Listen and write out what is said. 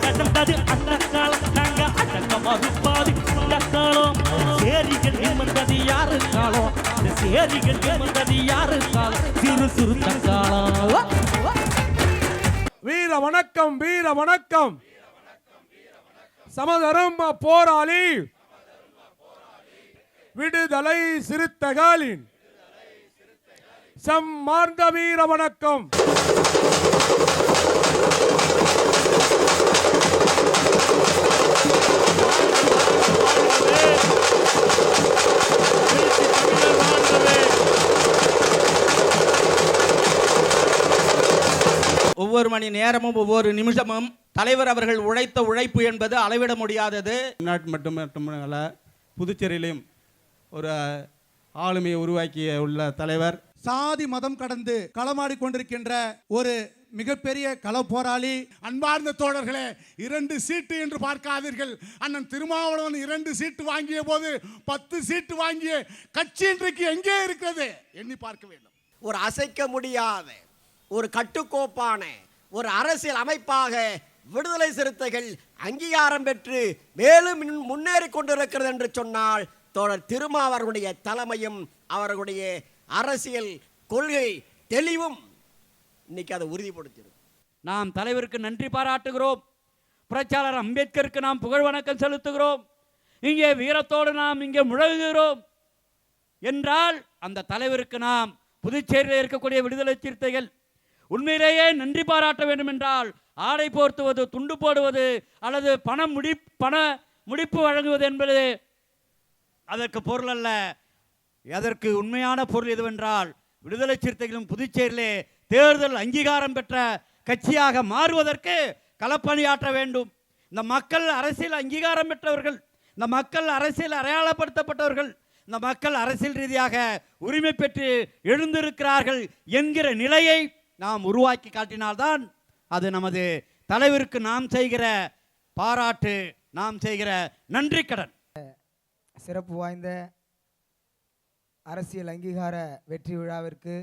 கடந்தது அந்த காலம் நாங்க அடக்கமாக பாதி இந்த காலம் சேரிகள் நிமிர்ந்தது யாரு காலம் சேரிகள் நிமிர்ந்தது யாரு காலம் சிறு சுருத்த காலம் வீர வணக்கம் வீர வணக்கம் சமதர்ம போராளி விடுதலை சிறுத்தைகளின் சம்மார்ந்த வீர வணக்கம். ஒவ்வொரு மணி நேரமும் ஒவ்வொரு நிமிஷமும் தலைவர் அவர்கள் உழைத்த உழைப்பு என்பது அளவிட முடியாதது. தமிழ்நாட்டு மட்டுமல்ல புதுச்சேரியிலும் ஒரு ஆளுமையை உருவாக்கிய உள்ள தலைவர். சாதி மதம் கடந்து களமாடி கொண்டிருக்கின்ற ஒரு மிகப்பெரிய கள போராளி. அன்பார்ந்த தோழர்களே, 2 சீட்டு என்று பார்க்காதீர்கள். அண்ணன் திருமாவளவன் 2 சீட்டு வாங்கிய போது 10 சீட்டு வாங்கிய கட்சி இன்றைக்கு எங்கே இருக்கிறது எண்ணி பார்க்க வேண்டும். ஒரு அசைக்க முடியாத ஒரு கட்டுக்கோப்பான ஒரு அரசியல் அமைப்பாக விடுதலை சிறுத்தைகள் அங்கீகாரம் பெற்று மேலும் முன்னேறி கொண்டிருக்கிறது என்று சொன்னால் தோழர் திருமாவர்களுடைய தலைமையும் அவர்களுடைய அரசியல் கொள்கை தெளிவும் இன்னைக்கு அதை உறுதிப்படுத்திடும். நாம் தலைவருக்கு நன்றி பாராட்டுகிறோம். புரட்சியாளர் அம்பேத்கருக்கு நாம் புகழ் வணக்கம் செலுத்துகிறோம். இங்கே வீரத்தோடு நாம் இங்கே முழங்குகிறோம் என்றால் அந்த தலைவருக்கு நாம் புதுச்சேரியில் இருக்கக்கூடிய விடுதலை சிறுத்தைகள் உண்மையிலேயே நன்றி பாராட்ட வேண்டும். என்றால் ஆடை போர்த்துவது, துண்டு போடுவது அல்லது பண முடிப்பு வழங்குவது என்பது அதற்கு பொருள் அல்ல. அதற்கு உண்மையான பொருள் எதுவென்றால் விடுதலை சிறுத்தைகளும் புதுச்சேரியிலே தேர்தல் அங்கீகாரம் பெற்ற கட்சியாக மாறுவதற்கு களப்பணியாற்ற வேண்டும். இந்த மக்கள் அரசியல் அங்கீகாரம் பெற்றவர்கள், இந்த மக்கள் அரசியல் அடையாளப்படுத்தப்பட்டவர்கள், இந்த மக்கள் அரசியல் ரீதியாக உரிமை பெற்று எழுந்திருக்கிறார்கள் என்கிற நிலையை நாம் உருவாக்கி காட்டினால்தான் அது நமது தலைவருக்கு நாம் செய்கிற பாராட்டு, நாம் செய்கிற நன்றி கடன். சிறப்பு வாய்ந்த அரசியல் அங்கீகார வெற்றி விழாவிற்கு